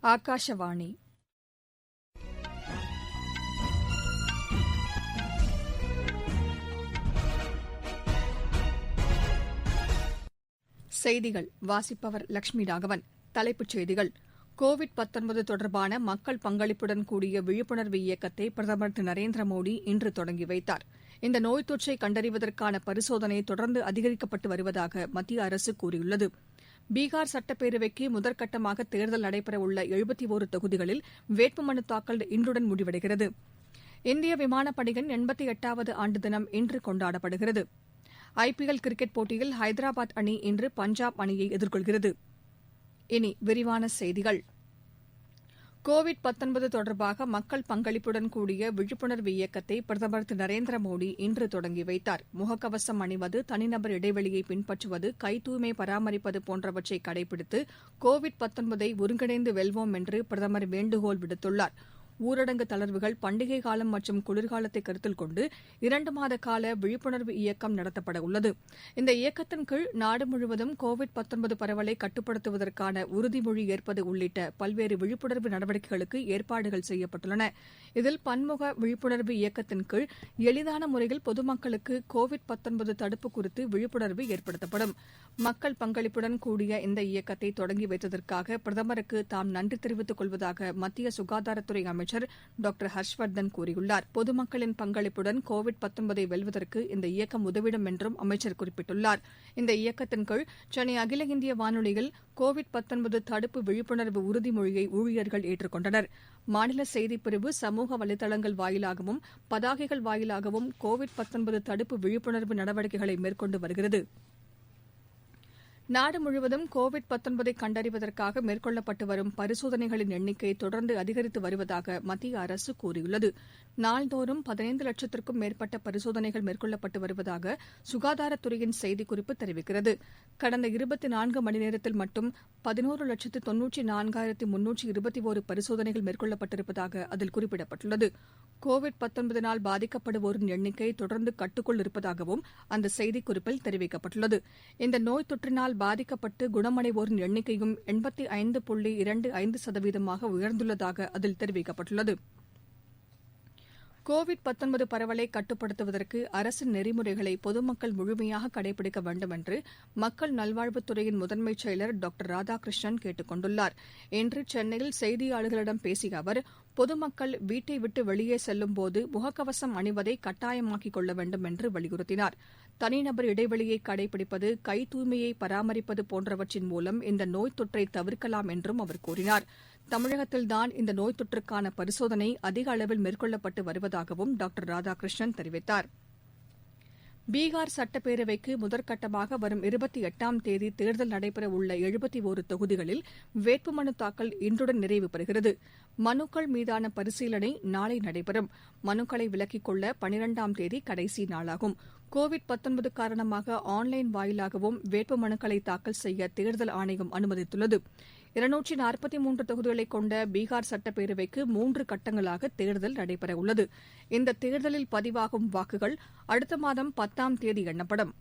ஆகாஷவாணி. செய்திகள் வாசிப்பவர் லட்சுமி ராகவன். தலைப்புச் செய்திகள். கோவிட்-19 தொடர்பான மக்கள் பங்களிப்புடன் கூடிய விழிப்புணர்வு இயக்கத்தை பிரதமர் திரு நரேந்திர மோடி இன்று தொடங்கி வைத்தார். இந்த நோய் தொற்றை கண்டறிவதற்கான பரிசோதனை தொடர்ந்து அதிகரிக்கப்பட்டு வருவதாக மத்திய அரசு கூறியுள்ளது. பீகார் சட்டப்பேரவைக்கு முதற்கட்டமாக தேர்தல் நடைபெறவுள்ள 71 தொகுதிகளில் வேட்புமனு தாக்கல் இன்றுடன் முடிவடைகிறது. இந்திய விமானப்படையின் 88வது ஆண்டு தினம் இன்று கொண்டாடப்படுகிறது. ஐபிஎல் கிரிக்கெட் போட்டியில் ஹைதராபாத் அணி இன்று பஞ்சாப் அணியை எதிர்கொள்கிறது. இனி விரிவான செய்திகள். கோவிட்-19 தொடர்பாக மக்கள் பங்களிப்புடன் கூடிய விழிப்புணர்வு இயக்கத்தை பிரதமர் திரு நரேந்திர மோடி இன்று தொடங்கி வைத்தார். முகக்கவசம் அணிவது, தனிநபர் இடைவெளியை பின்பற்றுவது, கைத்தூய்மை பராமரிப்பது போன்றவற்றை கடைபிடித்து கோவிட்-19 ஒருங்கிணைந்து வெல்வோம் என்று பிரதமர் வேண்டுகோள் விடுத்துள்ளார். ஊரடங்கு தளர்வுகள், பண்டிகை காலம் மற்றும் குளிர்காலத்தை கருத்தில் கொண்டு 2 மாத கால விழிப்புணர்வு இயக்கம் நடத்தப்பட உள்ளது. இந்த இயக்கத்தின் கீழ் நாடு முழுவதும் கோவிட்-19 பரவலை கட்டுப்படுத்துவதற்கான உறுதிமொழி ஏற்பது உள்ளிட்ட பல்வேறு விழிப்புணர்வு நடவடிக்கைகளுக்கு ஏற்பாடுகள் செய்யப்பட்டுள்ளன. இதில் பன்முக விழிப்புணர்வு இயக்கத்தின் கீழ் எளிதான முறையில் பொதுமக்களுக்கு கோவிட்-19 தடுப்பு குறித்து விழிப்புணர்வு ஏற்படுத்தப்படும். மக்கள் பங்களிப்புடன் கூடிய இந்த இயக்கத்தை தொடங்கி வைத்ததற்காக பிரதமருக்கு தாம் நன்றி தெரிவித்துக் கொள்வதாக மத்திய சுகாதாரத்துறை அமைச்சர் டாக்டர் ஹர்ஷ்வர்தன் கூறியுள்ளார். பொதுமக்களின் பங்களிப்புடன் கோவிட்-19 வெல்வதற்கு இந்த இயக்கம் உதவிடும் என்றும் அமைச்சர் குறிப்பிட்டுள்ளார். இந்த இயக்கத்தின் கீழ் சென்னை அகில இந்திய வானொலியில் கோவிட்-19 தடுப்பு விழிப்புணர்வு உறுதிமொழியை ஊழியர்கள் ஏற்றுக் கொண்டனர். மாநில செய்திப்பிரிவு சமூக வலைதளங்கள் வாயிலாகவும் பதாகைகள் வாயிலாகவும் கோவிட்-19 தடுப்பு விழிப்புணர்வு நடவடிக்கைகளை மேற்கொண்டு வருகிறது. நாடு முழுவதும் கோவிட்-19 கண்டறிவதற்காக மேற்கொள்ளப்பட்டு வரும் பரிசோதனைகளின் எண்ணிக்கை தொடர்ந்து அதிகரித்து வருவதாக மத்திய அரசு கூறியுள்ளது. நாள்தோறும் 15 லட்சத்திற்கும் மேற்பட்ட பரிசோதனைகள் மேற்கொள்ளப்பட்டு வருவதாக சுகாதாரத்துறையின் செய்திக்குறிப்பு தெரிவிக்கிறது. கடந்த 24 மணி நேரத்தில் மட்டும் 11,94,321 பரிசோதனைகள் மேற்கொள்ளப்பட்டிருப்பதாக அதில் குறிப்பிடப்பட்டுள்ளது. கோவிட்-19னால் பாதிக்கப்படுவோரின் எண்ணிக்கை தொடர்ந்து கட்டுக்குள் இருப்பதாகவும் அந்த செய்திக்குறிப்பில் தெரிவிக்கப்பட்டுள்ளது. இந்த நோய் தொற்றினால் பாதிக்கப்பட்டு குணமடைவோரின் எண்ணிக்கையும் 85.25% உயர்ந்துள்ளதாக அதில் தெரிவிக்கப்பட்டுள்ளது. கோவிட்-19 பரவலை கட்டுப்படுத்துவதற்கு அரசின் நெறிமுறைகளை பொதுமக்கள் முழுமையாக கடைபிடிக்க வேண்டும் என்று மக்கள் நல்வாழ்வுத்துறையின் முதன்மைச் செயலர் டாக்டர் ராதாகிருஷ்ணன் கேட்டுக் கொண்டுள்ளார். இன்று சென்னையில் செய்தியாளர்களிடம் பேசிய அவர், பொதுமக்கள் வீட்டை விட்டு வெளியே செல்லும்போது முகக்கவசம் அணிவதை கட்டாயமாக்கிக் கொள்ள வேண்டும் என்று வலியுறுத்தினார். தனிநபர் இடைவெளியை கடைபிடிப்பது, கை தூய்மையை பராமரிப்பது போன்றவற்றின் மூலம் இந்த நோய் தொற்றை தவிர்க்கலாம் என்றும் அவர் கூறினார். தமிழகத்தில்தான் இந்த நோய் தொற்றுக்கான பரிசோதனை அதிக அளவில் மேற்கொள்ளப்பட்டு வருவதாகவும் டாக்டர் ராதாகிருஷ்ணன் தெரிவித்தார். பீகார் சட்டப்பேரவைக்கு முதற்கட்டமாக வரும் 28ஆம் தேதி தேர்தல் நடைபெறவுள்ள 71 தொகுதிகளில் வேட்புமனு தாக்கல் இன்றுடன் நிறைவு பெறுகிறது. மனுக்கள் மீதான பரிசீலனை நாளை நடைபெறும். மனுக்களை விலக்கிக் கொள்ள 12ஆம் தேதி கடைசி நாளாகும். கோவிட்-19 காரணமாக ஆன்லைன் வாயிலாகவும் வேட்புமனுக்களை தாக்கல் செய்ய தேர்தல் ஆணையம் அனுமதித்துள்ளது. 243 தொகுதிகளைக் கொண்ட பீகார் சட்டப்பேரவைக்கு 3 கட்டங்களாக தேர்தல் நடைபெறவுள்ளது. இந்த தேர்தலில் பதிவாகும் வாக்குகள் அடுத்த மாதம் 10ஆம் தேதி எண்ணப்படும்.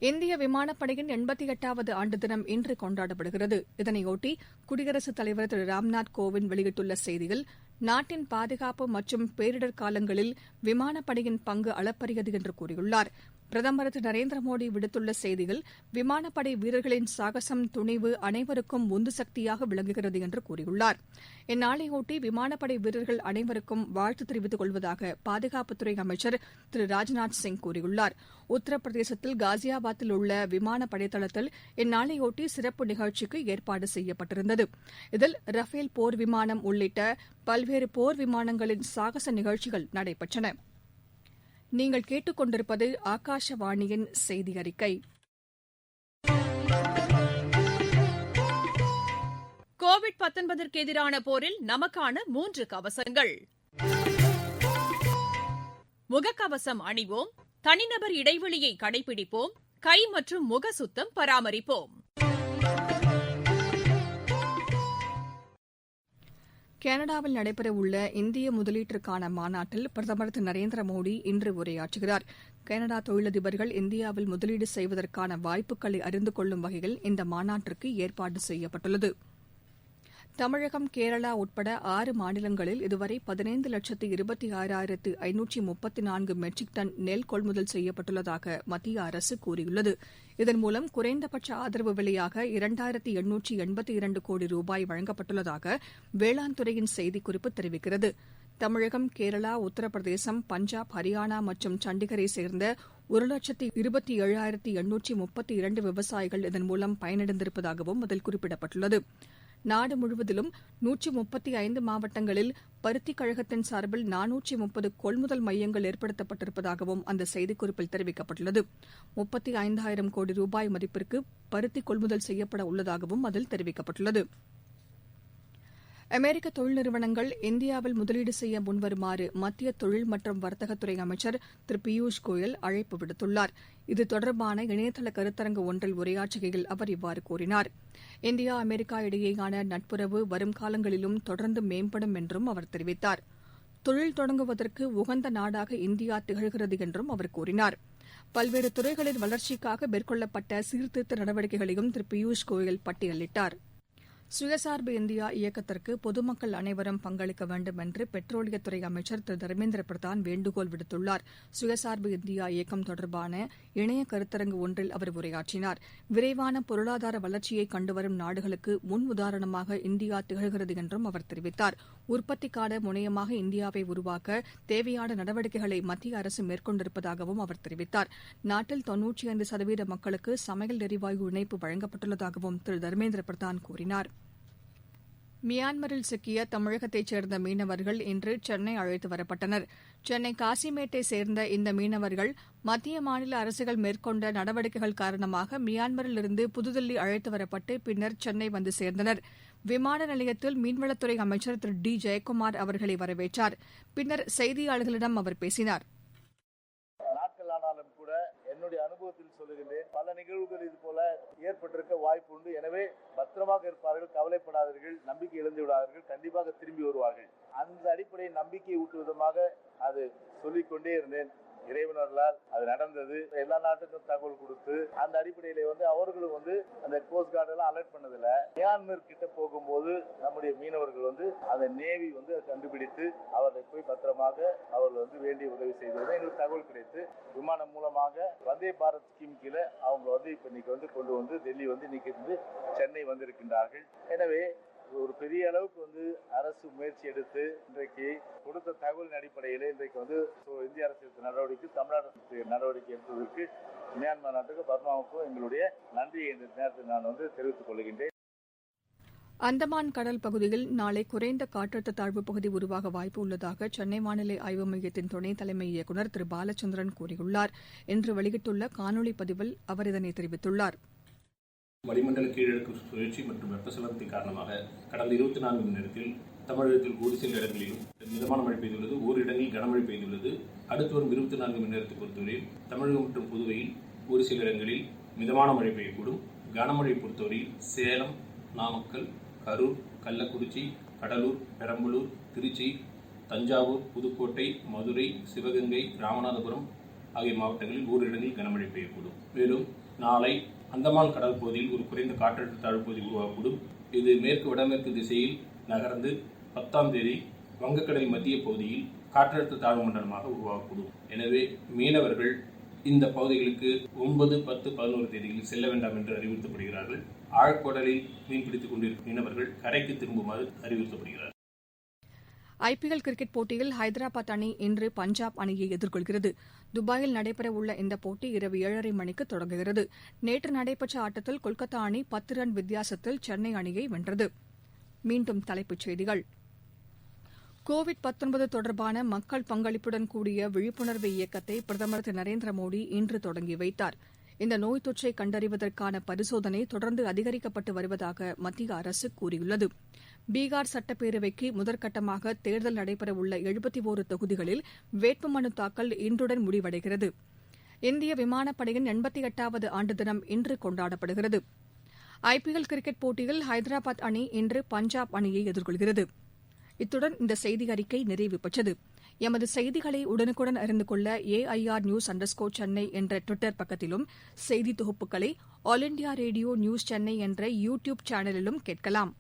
இந்திய விமானப்படையின் 88வது ஆண்டு தினம் இன்று கொண்டாடப்படுகிறது. இதனையொட்டி குடியரசுத் தலைவர் திரு ராம்நாத் கோவிந்த் வெளியிட்டுள்ள செய்தியில், நாட்டின் பாதுகாப்பு மற்றும் பேரிடர் காலங்களில் விமானப்படையின் பங்கு அளப்பரியது என்று கூறியுள்ளார். பிரதமர் திரு நரேந்திர மோடி விடுத்துள்ள செய்தியில், விமானப்படை வீரர்களின் சாகசம், துணிவு அனைவருக்கும் உந்து சக்தியாக விளங்குகிறது என்று கூறியுள்ளார். இந்நாளையொட்டி விமானப்படை வீரர்கள் அனைவருக்கும் வாழ்த்து தெரிவித்துக் கொள்வதாக பாதுகாப்புத்துறை அமைச்சர் திரு ராஜ்நாத் சிங் கூறியுள்ளார். உத்தரப்பிரதேசத்தில் காசியாபாத்தில் உள்ள விமானப்படை தளத்தில் இந்நாளையொட்டி சிறப்பு நிகழ்ச்சிக்கு ஏற்பாடு செய்யப்பட்டிருந்தது. இதில் ரஃபேல் போர் விமானம் உள்ளிட்ட பல்வேறு போர் விமானங்களின் சாகச நிகழ்ச்சிகள் நடைபெற்றன. நீங்கள் கேட்டுக் கொண்டிருப்பது ஆகாஷவாணியின் செய்தி அறிக்கை. கோவிட்-19ற்கு எதிரான போரில் நமக்கான 3 கவசங்கள். முகக்கவசம் அணிவோம், தனிநபர் இடைவெளியை கடைபிடிப்போம், கை மற்றும் முக சுத்தம் பராமரிப்போம். கனடாவில் நடைபெறவுள்ள இந்திய முதலீட்டிற்கான மாநாட்டில் பிரதமர் திரு நரேந்திர மோடி இன்று உரையாற்றுகிறார். கனடா தொழிலதிபர்கள் இந்தியாவில் முதலீடு செய்வதற்கான வாய்ப்புகளை அறிந்து கொள்ளும் வகையில் இந்த மாநாட்டிற்கு ஏற்பாடு செய்யப்பட்டுள்ளது. தமிழகம், கேரளா உட்பட 6 மாநிலங்களில் இதுவரை 15,26,534 மெட்ரிக் டன் நெல் கொள்முதல் செய்யப்பட்டுள்ளதாக மத்திய அரசு கூறியுள்ளது. இதன் மூலம் குறைந்தபட்ச ஆதரவு விலையாக 2,882 கோடி ரூபாய் வழங்கப்பட்டுள்ளதாக வேளாண் துறையின் செய்திக்குறிப்பு தெரிவிக்கிறது. தமிழகம், கேரளா, உத்தரப்பிரதேசம், பஞ்சாப், ஹரியானா மற்றும் சண்டிகரை சேர்ந்த 1,27,832 விவசாயிகள் இதன் மூலம் பயனடைந்திருப்பதாகவும் அதில் குறிப்பிடப்பட்டுள்ளது. நாடு முழுவதிலும் 135 மாவட்டங்களில் பருத்திக் கழகத்தின் சார்பில் 430 கொள்முதல் மையங்கள் ஏற்படுத்தப்பட்டிருப்பதாகவும் அந்த செய்திக்குறிப்பில் தெரிவிக்கப்பட்டுள்ளது. 35,000 கோடி ரூபாய் மதிப்பிற்கு பருத்தி கொள்முதல் செய்யப்பட உள்ளதாகவும் அதில் தெரிவிக்கப்பட்டுள்ளது. அமெரிக்க தொழில் நிறுவனங்கள் இந்தியாவில் முதலீடு செய்ய முன்வருமாறு மத்திய தொழில் மற்றும் வர்த்தகத்துறை அமைச்சர் திரு பியூஷ் கோயல் அழைப்பு விடுத்துள்ளார். இது தொடர்பான இணையதள கருத்தரங்கு ஒன்றில் உரையாற்றுகையில் அவர் இவ்வாறு கூறினார். இந்தியா, அமெரிக்கா இடையேயான நட்புறவு வரும் காலங்களிலும் தொடர்ந்து மேம்படும் என்றும் அவர் தெரிவித்தார். தொழில் தொடங்குவதற்கு உகந்த நாடாக இந்தியா திகழ்கிறது என்றும் அவர் கூறினார். பல்வேறு துறைகளின் வளர்ச்சிக்காக மேற்கொள்ளப்பட்ட சீர்திருத்த நடவடிக்கைகளையும் திரு பியூஷ் கோயல் பட்டியலிட்டார். சுயசார்பு இந்தியா இயக்கத்திற்கு பொதுமக்கள் அனைவரும் பங்களிக்க வேண்டும் என்று பெட்ரோலியத்துறை அமைச்சர் திரு தர்மேந்திர பிரதான் வேண்டுகோள் விடுத்துள்ளார். சுயசார்பு இந்தியா இயக்கம் தொடர்பான இணைய கருத்தரங்கு ஒன்றில் அவர் உரையாற்றினார். விரைவான பொருளாதார வளர்ச்சியை கண்டுவரும் நாடுகளுக்கு முன் உதாரணமாக இந்தியா திகழ்கிறது என்றும் அவர் தெரிவித்தார். உற்பத்திக்கான முனையமாக இந்தியாவை உருவாக்க தேவையான நடவடிக்கைகளை மத்திய அரசு மேற்கொண்டிருப்பதாகவும் அவர் தெரிவித்தார். நாட்டில் 95% மக்களுக்கு சமையல் எரிவாயு இணைப்பு வழங்கப்பட்டுள்ளதாகவும் திரு தர்மேந்திர பிரதான் கூறினார். மியான்மரில் சிக்கிய தமிழகத்தைச் சேர்ந்த மீனவர்கள் இன்று சென்னை அழைத்து வரப்பட்டனர். சென்னை காசிமேட்டைச் சேர்ந்த இந்த மீனவர்கள் மத்திய, மாநில அரசுகள் மேற்கொண்ட நடவடிக்கைகள் காரணமாக மியான்மரிலிருந்து புதுதில்லி அழைத்து வரப்பட்டு பின்னர் சென்னை வந்து சேர்ந்தனர். விமான நிலையத்தில் மீன்வளத்துறை அமைச்சர் திரு டி ஜெயக்குமார் அவர்களை வரவேற்றார். பின்னர் செய்தியாளர்களிடம் அவர் பேசினார். என்னுடைய அனுபவத்தில் சொல்லுகின்றேன், பல நிகழ்வுகள் இது போல ஏற்பட்டிருக்க வாய்ப்பு உண்டு. எனவே பத்திரமாக இருப்பார்கள், கவலைப்படாதீர்கள், நம்பிக்கை இழந்து விடாதீர்கள், கண்டிப்பாக திரும்பி வருவார்கள். அந்த அடிப்படையில் நம்பிக்கை ஊட்டும் விதமாக அது சொல்லிக்கொண்டே இருந்தேன். இறைவனர்களால் அது நடந்தது. எல்லா நாட்டுக்கும் தகவல் கொடுத்து அந்த அடிப்படையில அவர்களும் அந்த கோஸ்ட் கார்டு எல்லாம் அலர்ட் பண்ணதில்ல. மியான்மர் கிட்ட போகும்போது நம்முடைய மீனவர்கள் அந்த நேவி கண்டுபிடித்து அவர்களை போய் பத்திரமாக அவர்கள் வேண்டிய உதவி செய்தது எங்களுக்கு தகவல் கிடைத்து விமானம் மூலமாக வந்தே பாரத் ஸ்கீம் கீழே அவங்க இப்ப இன்னைக்கு கொண்டு வந்து டெல்லி இன்னைக்கு சென்னை வந்திருக்கின்றார்கள். எனவே ஒரு பெரிய அளவுக்கு அரசு முயற்சி எடுத்து இன்றைக்கு கொடுத்த தகவலின் அடிப்படையில் இன்றைக்கு இந்திய அரசு எடுத்த நடவடிக்கை, தமிழ்நாடு அரசு நடவடிக்கை எடுத்ததற்கு மியான்மர் நாட்டுக்கு, பர்மாவுக்கும் எங்களுடைய நன்றியை இந்த நேரத்தில் நான் தெரிவித்துக் கொள்கின்றேன். அந்தமான் கடல் பகுதியில் நாளை குறைந்த காற்றழுத்த தாழ்வு பகுதி உருவாக வாய்ப்பு உள்ளதாக சென்னை வானிலை ஆய்வு மையத்தின் துணைத் தலைமை இயக்குநர் திரு பாலச்சந்திரன் கூறியுள்ளார். இன்று வெளியிட்டுள்ள காணொலி பதிவில் அவர் இதனை தெரிவித்துள்ளார். வளிமண்டல கீழடுக்கு சுழற்சி மற்றும் வெப்பசலனத்தின் காரணமாக கடந்த 24 மணி நேரத்தில் தமிழகத்தில் ஒரு சில இடங்களிலும் மிதமான மழை பெய்துள்ளது. ஓரிடங்களில் கனமழை பெய்துள்ளது. அடுத்து வரும் 24 மணி நேரத்தை பொறுத்தவரையில் தமிழகம் மற்றும் புதுவையில் ஒரு சில இடங்களில் மிதமான மழை பெய்யக்கூடும். கனமழை பொறுத்தவரையில் சேலம், நாமக்கல், கரூர், கள்ளக்குறிச்சி, கடலூர், பெரம்பலூர், திருச்சி, தஞ்சாவூர், புதுக்கோட்டை, மதுரை, சிவகங்கை, ராமநாதபுரம் ஆகிய மாவட்டங்களில் ஓரிடங்களில் கனமழை பெய்யக்கூடும். மேலும் நாளை அந்தமான் கடல் பகுதியில் ஒரு குறைந்த காற்றழுத்த தாழ்வு பகுதி உருவாகக்கூடும். இது மேற்கு வடமேற்கு திசையில் நகர்ந்து 10ஆம் தேதி வங்கக்கடல் மத்திய பகுதியில் காற்றழுத்த தாழ்வு மண்டலமாக உருவாகக்கூடும். எனவே மீனவர்கள் இந்த பகுதிகளுக்கு 9, 10, 11 தேதிகளில் செல்ல வேண்டாம் என்று அறிவுறுத்தப்படுகிறார்கள். ஆழ்கடலில் மீன்பிடித்துக் கொண்டிருக்கும் மீனவர்கள் கரைக்கு திரும்புமாறு அறிவுறுத்தப்படுகிறார்கள். ஐபிஎல் கிரிக்கெட் போட்டியில் ஹைதராபாத் அணி இன்று பஞ்சாப் அணியை எதிர்கொள்கிறது. துபாயில் நடைபெறவுள்ள இந்த போட்டி இரவு 7:30 மணிக்கு தொடங்குகிறது. நேற்று நடைபெற்ற ஆட்டத்தில் கொல்கத்தா அணி 10 ரன் வித்தியாசத்தில் சென்னை அணியை வென்றது. மீண்டும் தலைப்புச் செய்திகள். கோவிட்-19 தொடர்பான மக்கள் பங்களிப்புடன் கூடிய விழிப்புணர்வு இயக்கத்தை பிரதமர் திரு நரேந்திர மோடி இன்று தொடங்கி வைத்தார். இந்த நோய் தொற்றை கண்டறிவதற்கான பரிசோதனை தொடர்ந்து அதிகரிக்கப்பட்டு வருவதாக மத்திய அரசு கூறியுள்ளது. பீகார் சட்டப்பேரவைக்கு முதற்கட்டமாக தேர்தல் நடைபெறவுள்ள 71 தொகுதிகளில் வேட்புமனு தாக்கல் இன்றுடன் முடிவடைகிறது. இந்திய விமானப்படையின் 88வது ஆண்டு தினம் இன்று கொண்டாடப்படுகிறது. ஐபிஎல் கிரிக்கெட் போட்டியில் ஹைதராபாத் அணி இன்று பஞ்சாப் அணியை எதிர்கொள்கிறது. இத்துடன் இந்த செய்தியறிக்கை நிறைவு பெற்றது. எமது செய்திகளை உடனுக்குடன் அறிந்து கொள்ள AIR News_Chennai என்ற ட்விட்டர் பக்கத்திலும், செய்தி தொகுப்புகளை all India radio news Chennai என்ற யூடியூப் சேனலிலும் கேட்கலாம்.